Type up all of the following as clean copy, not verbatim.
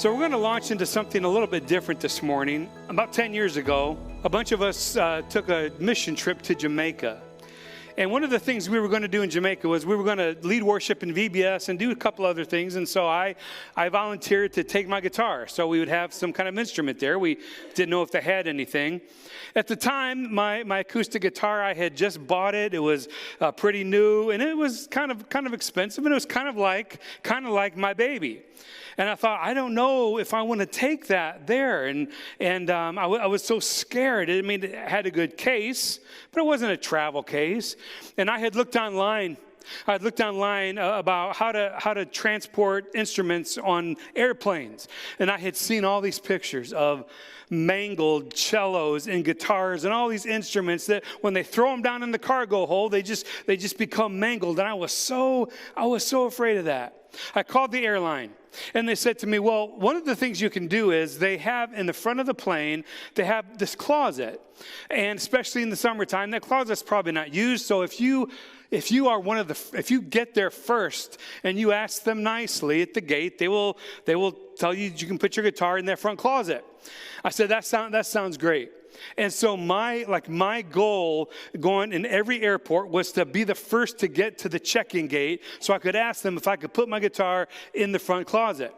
So we're going to launch into something a little bit different this morning. About 10 years ago, a bunch of us took a mission trip to Jamaica. And one of the things we were going to do in Jamaica was we were going to lead worship in VBS and do a couple other things. And so I volunteered to take my guitar. So we would have some kind of instrument there. We didn't know if they had anything. At the time, my acoustic guitar, I had just bought it. It was pretty new, and it was kind of expensive, and it was kind of like my baby. And I thought, I don't know if I want to take that there. And I was so scared. I mean, it had a good case, but it wasn't a travel case. And I had looked online. About how to transport instruments on airplanes. And I had seen all these pictures of mangled cellos and guitars and all these instruments that when they throw them down in the cargo hold, they just become mangled. And I was so afraid of that. I called the airline. And they said to me, well, one of the things you can do is they have in the front of the plane, they have this closet. And especially in the summertime, that closet's probably not used. So if you get there first and you ask them nicely at the gate, they will tell you you can put your guitar in that front closet. I said, that sounds great. And so my goal going in every airport was to be the first to get to the check-in gate so I could ask them if I could put my guitar in the front closet.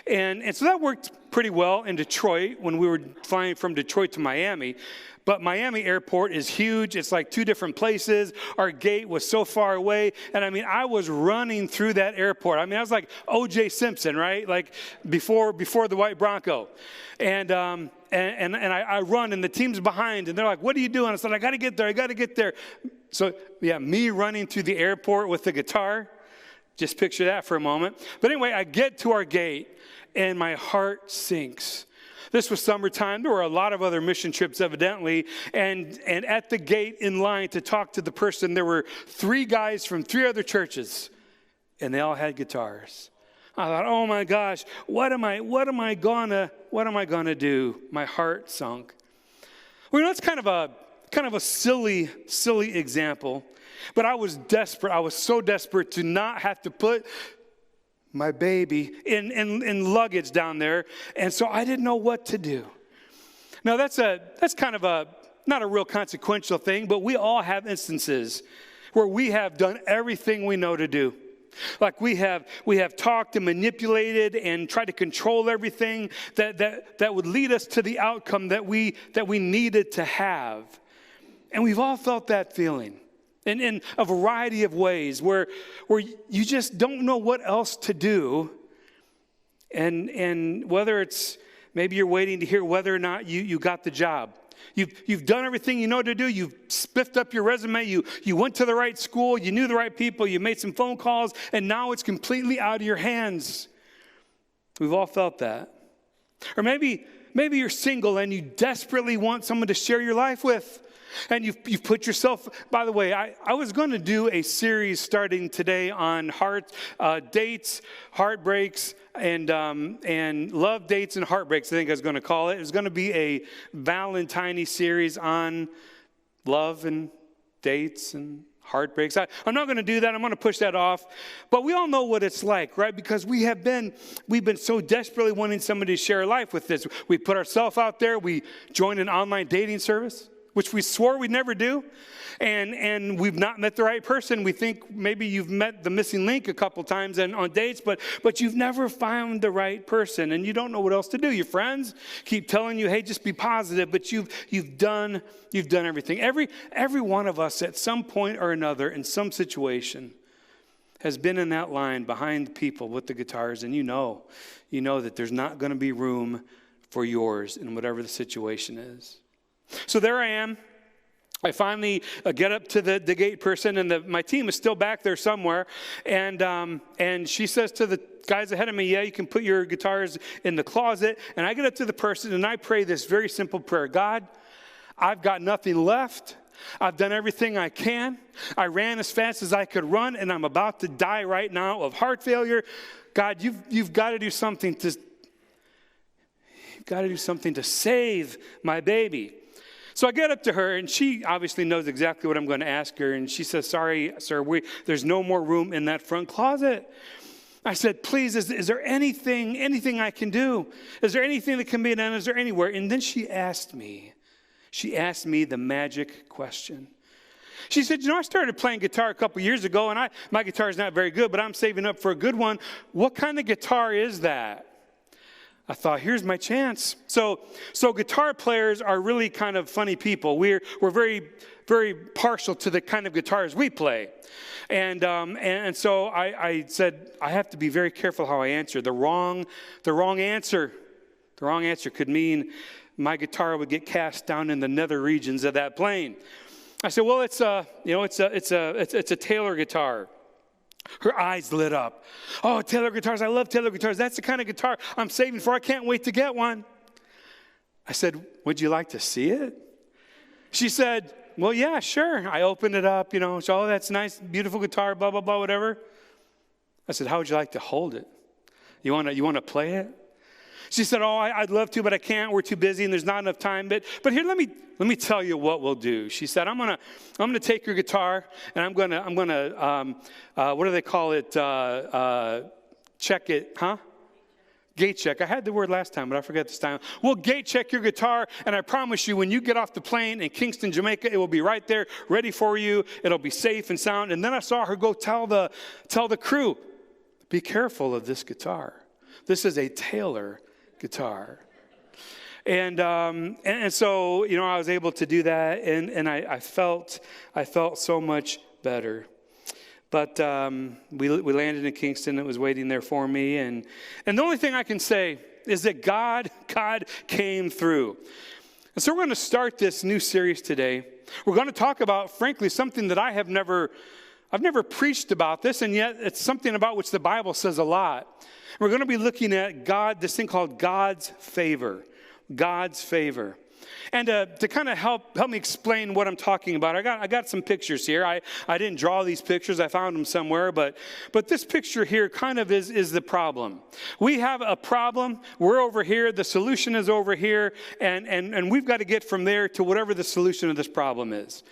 And so that worked pretty well in Detroit when we were flying from Detroit to Miami. But Miami airport is huge. It's like two different places. Our gate was so far away. And I mean, I was running through that airport. I mean, I was like O.J. Simpson, right? Like before the white Bronco. And I run, and the team's behind, and they're like, what are you doing? I said, I got to get there. So, yeah, me running through the airport with the guitar. Just picture that for a moment. But anyway, I get to our gate, and my heart sinks. This was summertime. There were a lot of other mission trips, evidently. And at the gate in line to talk to the person, there were 3 guys from 3 other churches, and they all had guitars. I thought, oh my gosh, what am I gonna do? My heart sunk. Well, that's kind of a silly example, but I was desperate. I was so desperate to not have to put my baby in luggage down there, and so I didn't know what to do. Now that's kind of not a real consequential thing, but we all have instances where we have done everything we know to do. Like we have talked and manipulated and tried to control everything that would lead us to the outcome that we needed to have. And we've all felt that feeling in a variety of ways where you just don't know what else to do. And whether it's maybe you're waiting to hear whether or not you got the job. You've done everything you know to do. You've spiffed up your resume. You went to the right school. You knew the right people. You made some phone calls. And now it's completely out of your hands. We've all felt that. Or maybe you're single and you desperately want someone to share your life with. And you've put yourself, by the way, I was going to do a series starting today on dates, heartbreaks, and love, dates, and heartbreaks, I think I was going to call it. It was going to be a Valentine series on love and dates and heartbreaks. I'm not going to do that. I'm going to push that off. But we all know what it's like, right? Because we've been so desperately wanting somebody to share a life with this. We put ourselves out there. We join an online dating service, which we swore we'd never do, and we've not met the right person. We think maybe you've met the missing link a couple times on dates, but you've never found the right person, and you don't know what else to do. Your friends keep telling you, hey, just be positive, but you've done everything. Every one of us at some point or another in some situation has been in that line behind people with the guitars, and you know that there's not going to be room for yours in whatever the situation is. So there I am. I finally get up to the gate person, and my team is still back there somewhere. And she says to the guys ahead of me, yeah, you can put your guitars in the closet. And I get up to the person, and I pray this very simple prayer. God, I've got nothing left. I've done everything I can. I ran as fast as I could run, and I'm about to die right now of heart failure. God, you've got to do something to save my baby. So I get up to her, and she obviously knows exactly what I'm going to ask her. And she says, sorry, sir, there's no more room in that front closet. I said, please, is there anything I can do? Is there anything that can be done? Is there anywhere? And then she asked me the magic question. She said, I started playing guitar a couple years ago, and my guitar is not very good, but I'm saving up for a good one. What kind of guitar is that? I thought, here's my chance. So guitar players are really kind of funny people. We're very, very partial to the kind of guitars we play. And so I said, I have to be very careful how I answer. The wrong answer could mean my guitar would get cast down in the nether regions of that plane. I said, well, it's a Taylor guitar. Her eyes lit up. Oh, Taylor guitars, I love Taylor guitars. That's the kind of guitar I'm saving for. I can't wait to get one. I said, would you like to see it? She said, well, yeah, sure. I opened it up, so, oh, that's nice, beautiful guitar, blah, blah, blah, whatever. I said, how would you like to hold it? You want to play it? She said, oh, I'd love to, but I can't. We're too busy and there's not enough time. But here, let me tell you what we'll do. She said, I'm gonna take your guitar and I'm gonna what do they call it? Check it, huh? Gate check. I had the word last time, but I forgot this time. We'll gate check your guitar, and I promise you, when you get off the plane in Kingston, Jamaica, it will be right there, ready for you. It'll be safe and sound. And then I saw her go tell the crew, be careful of this guitar. This is a Taylor guitar. And so, I was able to do that, and I felt so much better. But we landed in Kingston. It was waiting there for me. And the only thing I can say is that God came through. And so we're going to start this new series today. We're going to talk about, frankly, something that I've never preached about this, and yet it's something about which the Bible says a lot. We're going to be looking at this thing called God's favor. God's favor. And to kind of help me explain what I'm talking about, I got some pictures here. I didn't draw these pictures. I found them somewhere. But this picture here kind of is the problem. We have a problem. We're over here. The solution is over here. And we've got to get from there to whatever the solution of this problem is.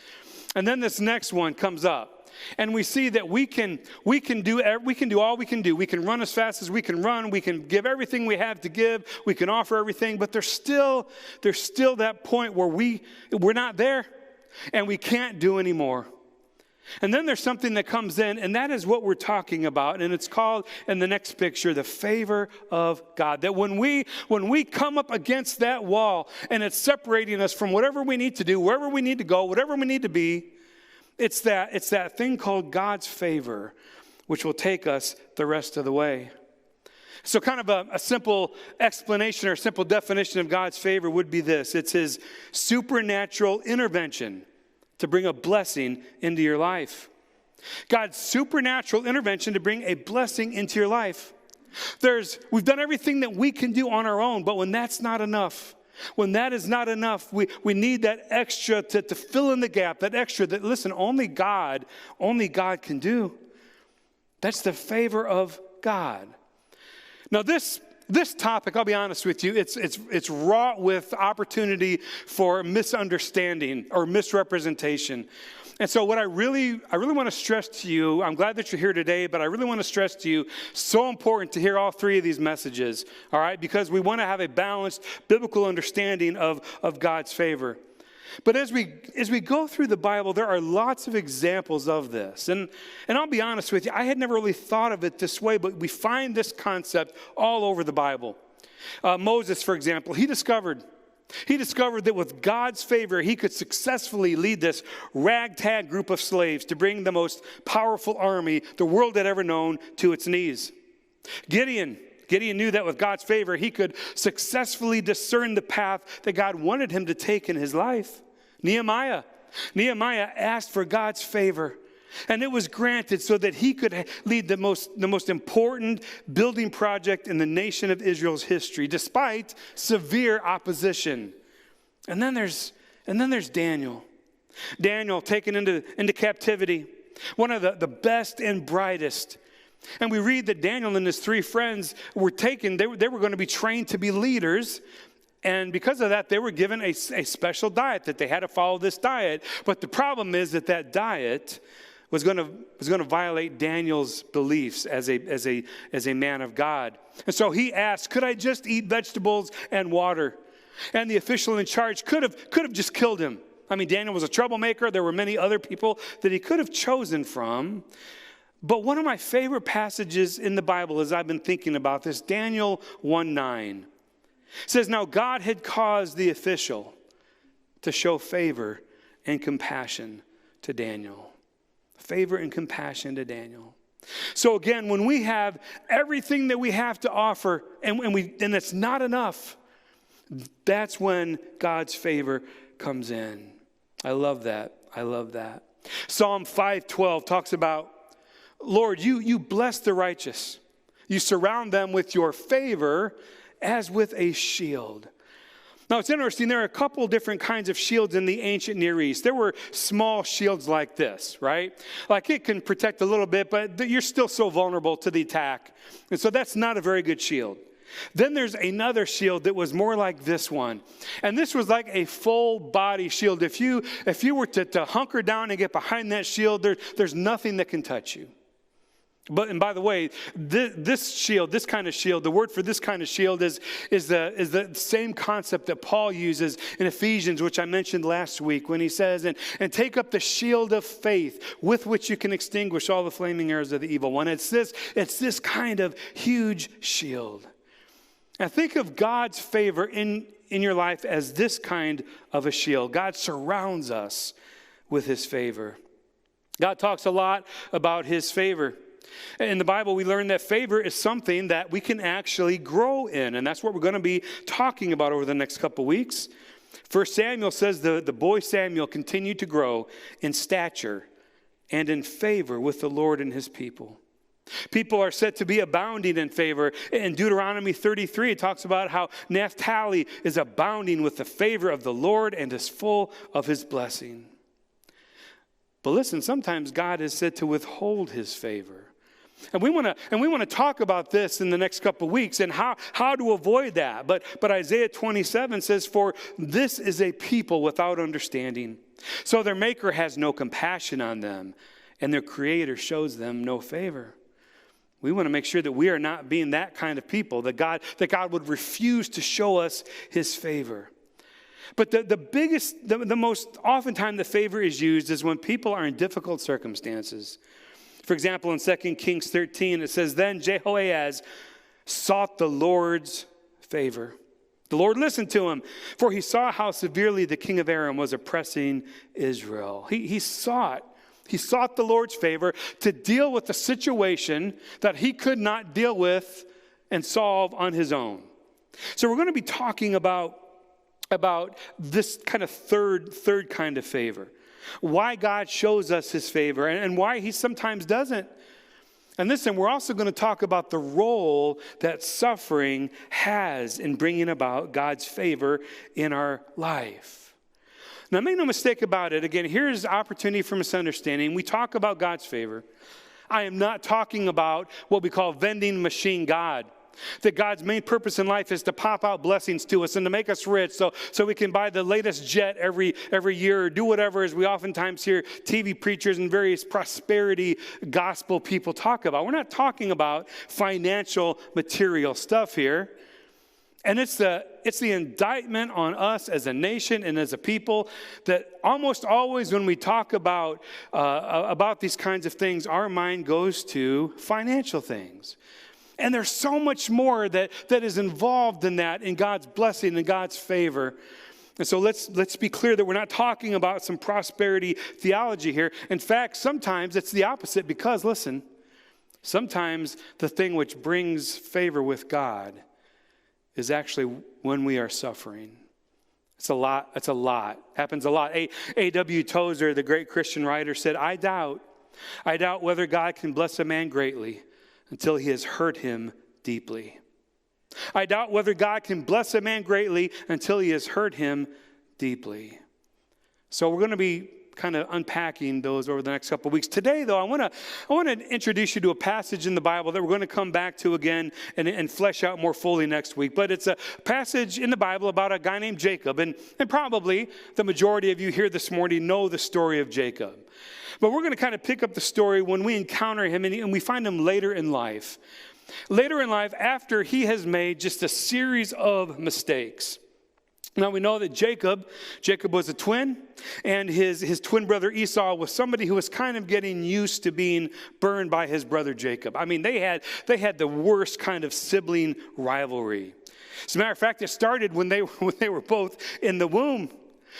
And then this next one comes up. And we see that we can do all we can do. We can run as fast as we can run. We can give everything we have to give. We can offer everything. But there's still that point where we're not there, and we can't do anymore. And then there's something that comes in, and that is what we're talking about. And it's called, in the next picture, the favor of God. That when we come up against that wall, and it's separating us from whatever we need to do, wherever we need to go, whatever we need to be, it's that thing called God's favor, which will take us the rest of the way. So kind of a simple explanation or simple definition of God's favor would be this. It's his supernatural intervention to bring a blessing into your life. God's supernatural intervention to bring a blessing into your life. We've done everything that we can do on our own, but when that's not enough, when that is not enough, we need that extra to fill in the gap, that extra that, listen, only God can do. That's the favor of God. Now this topic, I'll be honest with you, it's wrought with opportunity for misunderstanding or misrepresentation. And so what I really want to stress to you, I'm glad that you're here today, but I really want to stress to you, so important to hear all three of these messages, all right? Because we want to have a balanced biblical understanding of God's favor. But as we go through the Bible, there are lots of examples of this. And I'll be honest with you, I had never really thought of it this way, but we find this concept all over the Bible. Moses, for example, he discovered that with God's favor, he could successfully lead this ragtag group of slaves to bring the most powerful army the world had ever known to its knees. Gideon knew that with God's favor, he could successfully discern the path that God wanted him to take in his life. Nehemiah asked for God's favor, and it was granted so that he could lead the most important building project in the nation of Israel's history, despite severe opposition. And then there's Daniel. Daniel taken into captivity, one of the best and brightest. And we read that Daniel and his three friends were taken. They were going to be trained to be leaders. And because of that, they were given a special diet, that they had to follow this diet. But the problem is that diet was going to violate Daniel's beliefs as a man of God. And so he asked, could I just eat vegetables and water? And the official in charge could have just killed him. I mean, Daniel was a troublemaker. There were many other people that he could have chosen from. But one of my favorite passages in the Bible as I've been thinking about this, Daniel 1:9, says, now God had caused the official to show favor and compassion to Daniel. Favor and compassion to Daniel. So again, when we have everything that we have to offer and it's not enough, that's when God's favor comes in. I love that. I love that. Psalm 5:12 talks about, Lord, you bless the righteous. You surround them with your favor as with a shield. Now, it's interesting. There are a couple different kinds of shields in the ancient Near East. There were small shields like this, right? Like it can protect a little bit, but you're still so vulnerable to the attack. And so that's not a very good shield. Then there's another shield that was more like this one. And this was like a full body shield. If you were to hunker down and get behind that shield, there's nothing that can touch you. And by the way, this shield, this kind of shield, the word for this kind of shield is the same concept that Paul uses in Ephesians, which I mentioned last week, when he says, and take up the shield of faith with which you can extinguish all the flaming arrows of the evil one. It's this kind of huge shield. Now think of God's favor in your life as this kind of a shield. God surrounds us with his favor. God talks a lot about his favor. In the Bible, we learn that favor is something that we can actually grow in, and that's what we're going to be talking about over the next couple weeks. 1 Samuel says the boy Samuel continued to grow in stature and in favor with the Lord and his people. People are said to be abounding in favor. In Deuteronomy 33, it talks about how Naphtali is abounding with the favor of the Lord and is full of his blessing. But listen, sometimes God is said to withhold his favor. And we want to talk about this in the next couple of weeks and how to avoid that. But Isaiah 27 says, for this is a people without understanding. So their maker has no compassion on them, and their creator shows them no favor. We want to make sure that we are not being that kind of people, that God would refuse to show us his favor. But the most oftentimes the favor is used is when people are in difficult circumstances. For example, in 2 Kings 13, it says, then Jehoahaz sought the Lord's favor. The Lord listened to him, for he saw how severely the king of Aram was oppressing Israel. He sought the Lord's favor to deal with the situation that he could not deal with and solve on his own. So we're going to be talking about this kind of third kind of favor. Why God shows us his favor and why he sometimes doesn't. And listen, we're also going to talk about the role that suffering has in bringing about God's favor in our life. Now, make no mistake about it. Again, here's opportunity for misunderstanding. We talk about God's favor. I am not talking about what we call vending machine God. That God's main purpose in life is to pop out blessings to us and to make us rich so we can buy the latest jet every year or do whatever, as we oftentimes hear TV preachers and various prosperity gospel people talk about. We're not talking about financial material stuff here. And it's the indictment on us as a nation and as a people that almost always when we talk about these kinds of things, our mind goes to financial things. And there's so much more that is involved in that, in God's blessing and God's favor. And so let's be clear that we're not talking about some prosperity theology here. In fact, sometimes it's the opposite because, listen, sometimes the thing which brings favor with God is actually when we are suffering. It's a lot. Happens a lot. A.W. Tozer, the great Christian writer, said, I doubt whether God can bless a man greatly until he has hurt him deeply. I doubt whether God can bless a man greatly until he has hurt him deeply. So we're going to be kind of unpacking those over the next couple of weeks. Today, though, I want to introduce you to a passage in the Bible that we're going to come back to again and flesh out more fully next week. But it's a passage in the Bible about a guy named Jacob. And probably the majority of you here this morning know the story of Jacob. But we're going to kind of pick up the story when we encounter him and we find him later in life. Later in life, after he has made just a series of mistakes. Now, we know that Jacob was a twin, and his twin brother Esau was somebody who was kind of getting used to being burned by his brother Jacob. I mean, they had the worst kind of sibling rivalry. As a matter of fact, it started when they were both in the womb.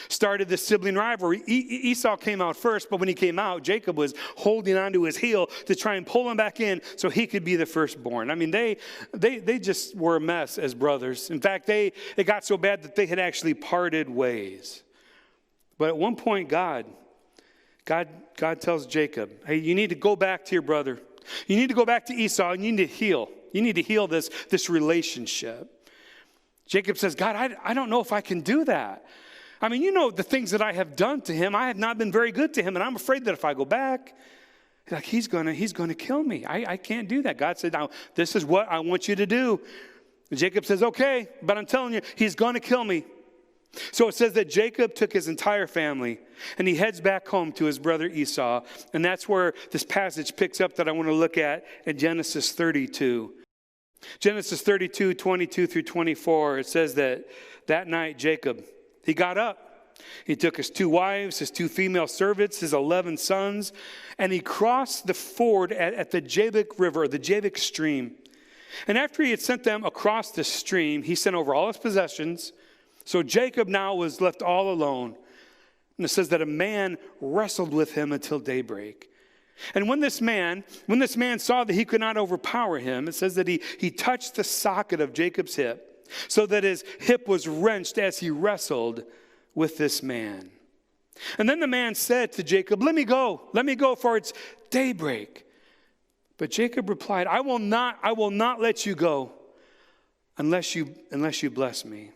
Started the sibling rivalry. Esau came out first, but when he came out, Jacob was holding onto his heel to try and pull him back in so he could be the firstborn. I mean, they just were a mess as brothers. In fact, it got so bad that they had actually parted ways. But at one point, God tells Jacob, hey, you need to go back to your brother. You need to go back to Esau, and you need to heal. You need to heal this relationship. Jacob says, God, I don't know if I can do that. I mean, you know the things that I have done to him. I have not been very good to him, and I'm afraid that if I go back, like he's gonna kill me. I can't do that. God said, now this is what I want you to do. And Jacob says, okay, but I'm telling you, he's going to kill me. So it says that Jacob took his entire family, and he heads back home to his brother Esau, and that's where this passage picks up that I want to look at in Genesis 32. Genesis 32, 22 through 24, it says that night Jacob, he got up, he took his 2 wives, his 2 female servants, his 11 sons, and he crossed the ford at the Jabbok river, the Jabbok stream. And after he had sent them across the stream, he sent over all his possessions. So Jacob now was left all alone. And it says that a man wrestled with him until daybreak. And when this man saw that he could not overpower him, it says that he touched the socket of Jacob's hip, so that his hip was wrenched as he wrestled with this man. And then the man said to Jacob, let me go, for it's daybreak. But Jacob replied, I will not let you go unless you bless me.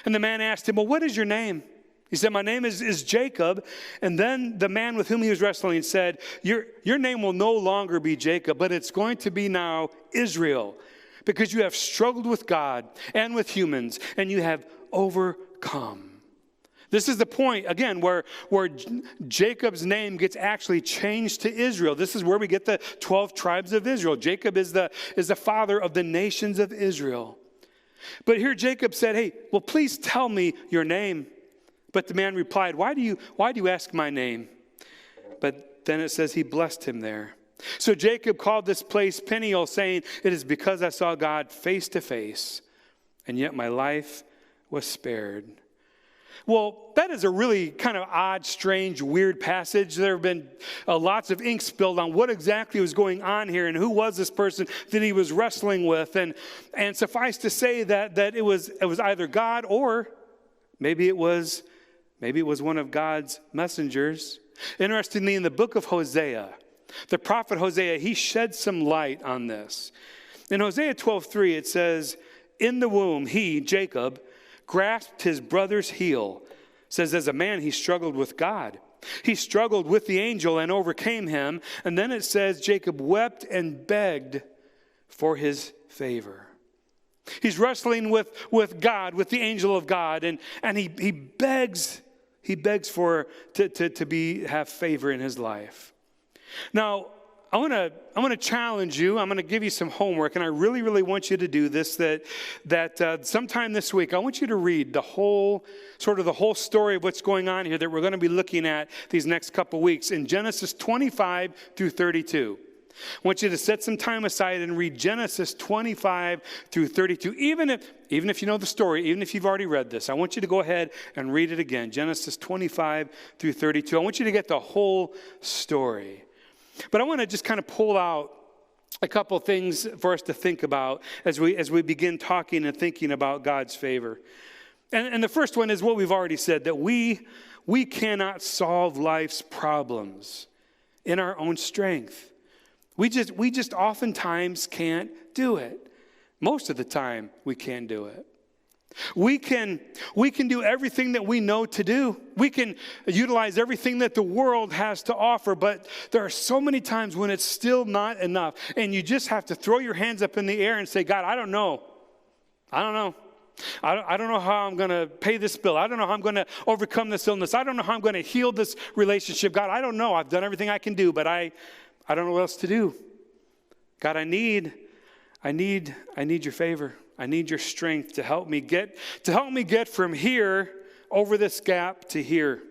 And the man asked him, well, what is your name? He said, my name is Jacob. And then the man with whom he was wrestling said, your name will no longer be Jacob, but it's going to be now Israel, because you have struggled with God and with humans, and you have overcome. This is the point, again, where Jacob's name gets actually changed to Israel. This is where we get the 12 tribes of Israel. Jacob is the father of the nations of Israel. But here Jacob said, hey, well, please tell me your name. But the man replied, why do you ask my name? But then it says he blessed him there. So Jacob called this place Peniel, saying, it is because I saw God face to face, and yet my life was spared. Well, that is a really kind of odd, strange, weird passage. There have been lots of ink spilled on what exactly was going on here and who was this person that he was wrestling with. And suffice to say that it was either God, or maybe it was one of God's messengers. Interestingly, in the book of Hosea, the prophet Hosea, he sheds some light on this. In Hosea 12:3, it says, in the womb, he, Jacob, grasped his brother's heel. It says, as a man, he struggled with God. He struggled with the angel and overcame him. And then it says, Jacob wept and begged for his favor. He's wrestling with God, with the angel of God, and he begs to have favor in his life. Now, I want to challenge you. I'm going to give you some homework, and I really, really want you to do this. That sometime this week, I want you to read the whole story of what's going on here that we're going to be looking at these next couple weeks in Genesis 25 through 32. I want you to set some time aside and read Genesis 25 through 32. Even if you know the story, even if you've already read this, I want you to go ahead and read it again. Genesis 25 through 32. I want you to get the whole story. But I want to just kind of pull out a couple things for us to think about as we begin talking and thinking about God's favor. And the first one is what we've already said, that we cannot solve life's problems in our own strength. We just oftentimes can't do it. Most of the time, we can't do it. We can do everything that we know to do. We can utilize everything that the world has to offer, but there are so many times when it's still not enough. And you just have to throw your hands up in the air and say, God, I don't know. I don't know how I'm going to pay this bill. I don't know how I'm going to overcome this illness. I don't know how I'm going to heal this relationship. God, I don't know. I've done everything I can do, but I don't know what else to do. God, I need your favor. I need your strength to help me get from here over this gap to here.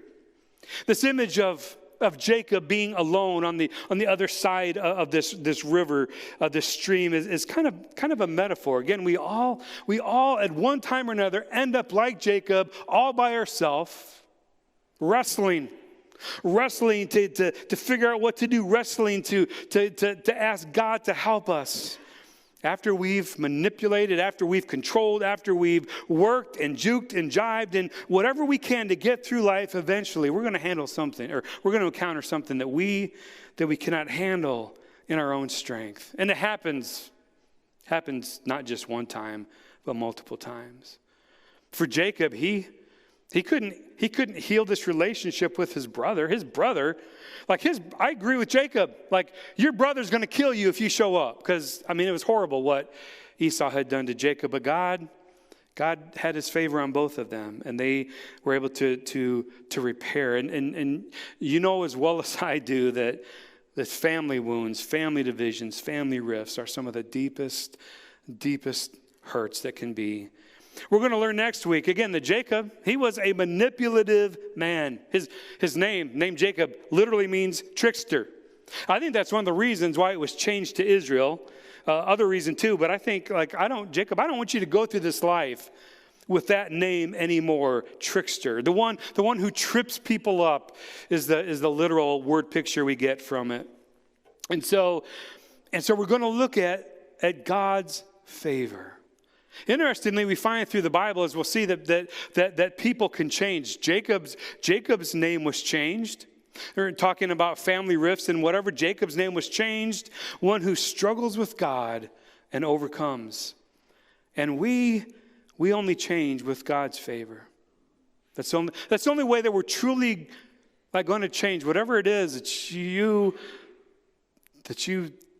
This image of Jacob being alone on the other side of this river, this stream, is kind of a metaphor. Again, we all at one time or another end up like Jacob, all by ourselves, wrestling to figure out what to do, wrestling to ask God to help us. After we've manipulated, after we've controlled, after we've worked and juked and jibed and whatever we can to get through life, eventually we're going to handle something, or we're going to encounter something that we cannot handle in our own strength. And it happens not just one time, but multiple times. For Jacob, he couldn't heal this relationship with his brother. I agree with Jacob. Like, your brother's going to kill you if you show up. Because, it was horrible what Esau had done to Jacob. But God had his favor on both of them. And they were able to repair. And you know as well as I do that family wounds, family divisions, family rifts are some of the deepest hurts that can be. We're going to learn next week, again, that Jacob, he was a manipulative man. His name Jacob, literally means trickster. I think that's one of the reasons why it was changed to Israel. Other reason too, but I think, Jacob, I don't want you to go through this life with that name anymore, trickster. The one who trips people up is the literal word picture we get from it. And so we're going to look at God's favor. Interestingly, we find through the Bible, as we'll see, that people can change. Jacob's name was changed. They're talking about family rifts and whatever. Jacob's name was changed. One who struggles with God and overcomes. And we only change with God's favor. That's the only way that we're truly going to change. Whatever it is that you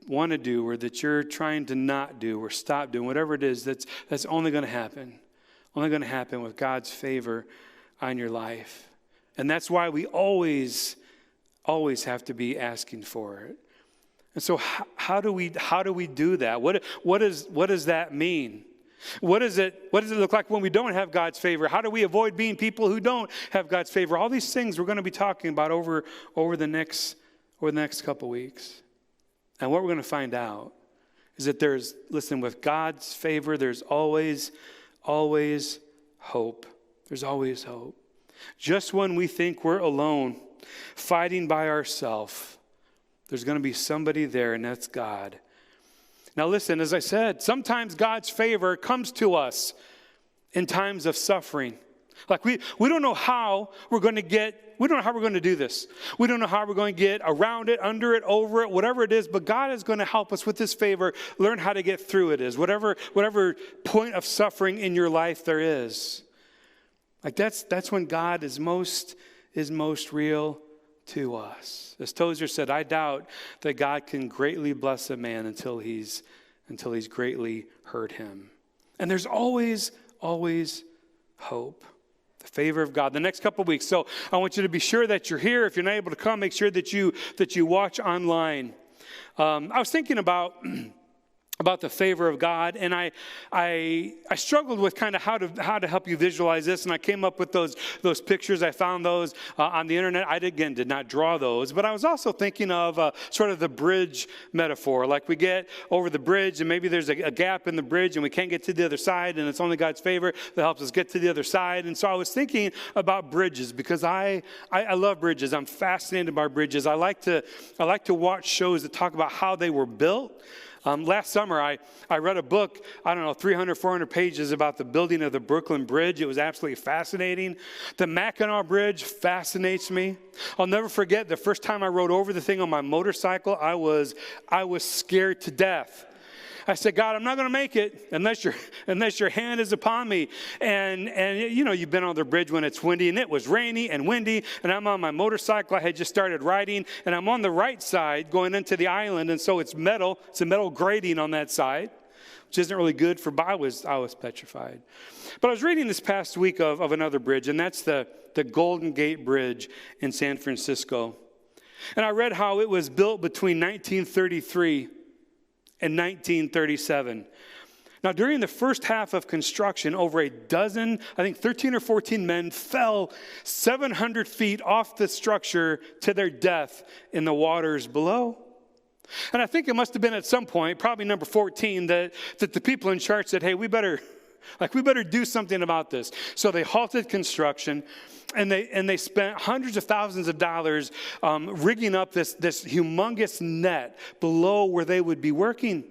want to do, or that you're trying to not do or stop doing, whatever it is, that's only going to happen. Only going to happen with God's favor on your life. And that's why we always have to be asking for it. And so how do we do that? What does that mean? What does it look like when we don't have God's favor? How do we avoid being people who don't have God's favor? All these things we're going to be talking about over the next couple weeks. And what we're going to find out is that with God's favor, there's always hope. There's always hope. Just when we think we're alone, fighting by ourselves, there's going to be somebody there, and that's God. Now listen, as I said, sometimes God's favor comes to us in times of suffering. Like we don't know how we're going to do this. We don't know how we're going to get around it, under it, over it, whatever it is, but God is going to help us with His favor, learn how to get through it is, whatever point of suffering in your life there is. Like that's when God is most real to us. As Tozer said, I doubt that God can greatly bless a man until he's greatly hurt him. And there's always hope. The favor of God. The next couple of weeks. So I want you to be sure that you're here. If you're not able to come, make sure that you watch online. I was thinking about the favor of God, and I struggled with kind of how to help you visualize this, and I came up with those pictures. I found those on the internet. I did not draw those, but I was also thinking of sort of the bridge metaphor. Like we get over the bridge, and maybe there's a gap in the bridge, and we can't get to the other side, and it's only God's favor that helps us get to the other side. And so I was thinking about bridges because I love bridges. I'm fascinated by bridges. I like to watch shows that talk about how they were built. Last summer, I read a book, 300, 400 pages about the building of the Brooklyn Bridge. It was absolutely fascinating. The Mackinac Bridge fascinates me. I'll never forget the first time I rode over the thing on my motorcycle, I was scared to death. I said, God, I'm not going to make it unless your hand is upon me. And you know, you've been on the bridge when it's windy, and it was rainy and windy, and I'm on my motorcycle. I had just started riding, and I'm on the right side going into the island, and so it's metal. It's a metal grating on that side, which isn't really good for, but I was petrified. But I was reading this past week of another bridge, and that's the Golden Gate Bridge in San Francisco. And I read how it was built between 1933 and 1937. Now, during the first half of construction, over a dozen, I think 13 or 14 men fell 700 feet off the structure to their death in the waters below. And I think it must have been at some point, probably number 14, that the people in charge said, hey, we better do something about this. So they halted construction, and they spent hundreds of thousands of dollars rigging up this humongous net below where they would be working.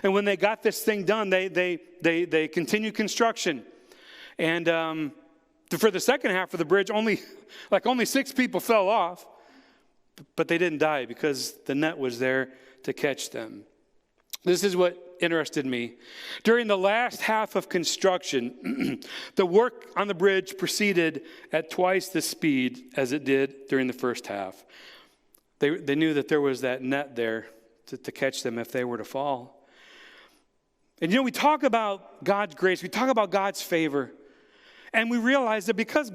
And when they got this thing done, they continued construction. And for the second half of the bridge, only 6 people fell off, but they didn't die because the net was there to catch them. This is what interested me. During the last half of construction, the work on the bridge proceeded at twice the speed as it did during the first half. They knew that there was that net there to catch them if they were to fall. And you know, we talk about God's grace, we talk about God's favor, and we realize that because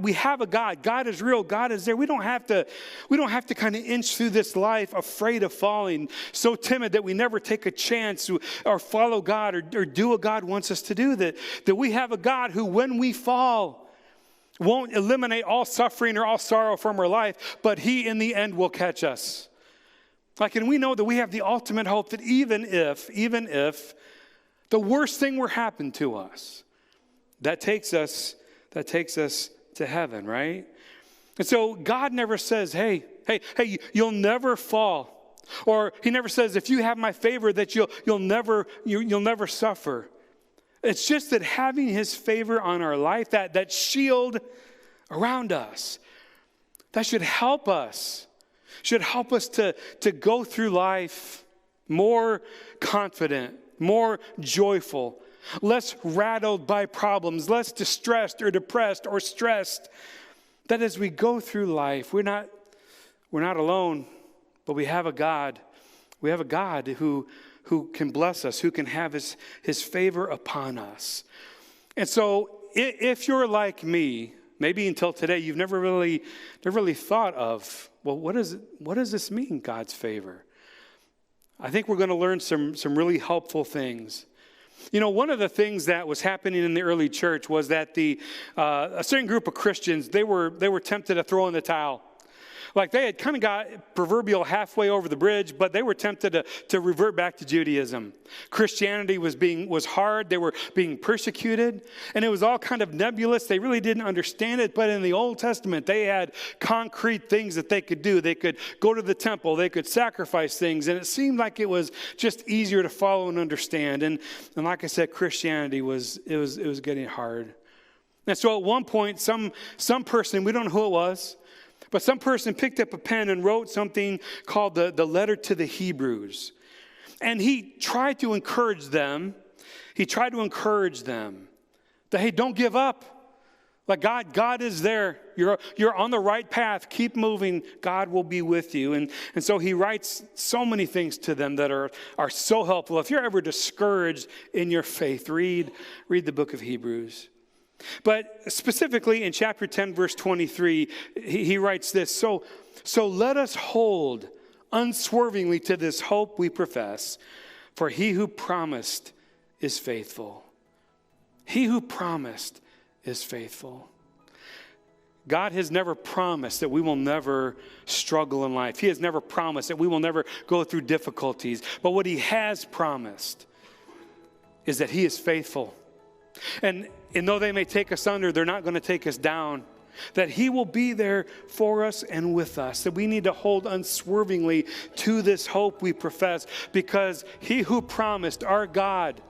we have a God, God is real, God is there. We don't have to kind of inch through this life afraid of falling, so timid that we never take a chance or follow God or do what God wants us to do. That we have a God who, when we fall, won't eliminate all suffering or all sorrow from our life, but He in the end will catch us. And we know that we have the ultimate hope that even if the worst thing were happen to us, that takes us to heaven, right? And so God never says, hey, you'll never fall. Or He never says, if you have my favor, that you'll never suffer. It's just that having His favor on our life, that shield around us, that should help us to go through life more confident, more joyful, less rattled by problems, less distressed or depressed or stressed. That as we go through life, we're not alone, but we have a God. We have a God who can bless us, who can have his favor upon us. And so if you're like me, maybe until today you've never really thought of, well, what does this mean, God's favor? I think we're going to learn some really helpful things. You know, one of the things that was happening in the early church was that a certain group of Christians, they were tempted to throw in the towel. Like they had kind of got proverbial halfway over the bridge, but they were tempted to revert back to Judaism. Christianity was hard. They were being persecuted, and it was all kind of nebulous. They really didn't understand it, but in the Old Testament, they had concrete things that they could do. They could go to the temple. They could sacrifice things, and it seemed like it was just easier to follow and understand. And like I said, Christianity was getting hard. And so at one point, some person, we don't know who it was, but some person picked up a pen and wrote something called the letter to the Hebrews. And he tried to encourage them. That, hey, don't give up. Like God is there. You're on the right path. Keep moving. God will be with you. And so he writes so many things to them that are so helpful. If you're ever discouraged in your faith, read the book of Hebrews. But specifically in chapter 10, verse 23, he writes this, So let us hold unswervingly to this hope we profess, for he who promised is faithful. He who promised is faithful. God has never promised that we will never struggle in life. He has never promised that we will never go through difficulties. But what he has promised is that he is faithful. And though they may take us under, they're not going to take us down. That he will be there for us and with us. That we need to hold unswervingly to this hope we profess, because he who promised, our God,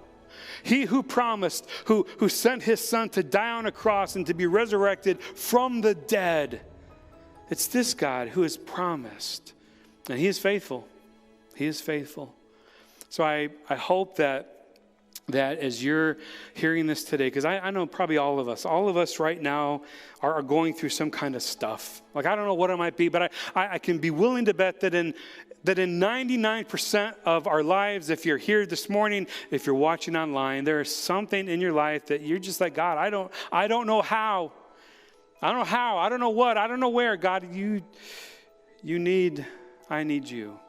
he who promised, who sent his son to die on a cross and to be resurrected from the dead, it's this God who has promised. And he is faithful. He is faithful. So I hope that as you're hearing this today, because I know probably all of us right now are going through some kind of stuff. Like, I don't know what it might be, but I can be willing to bet that in 99% of our lives, if you're here this morning, if you're watching online, there is something in your life that you're just like, God, I don't know how. I don't know how. I don't know what. I don't know where. God, I need you.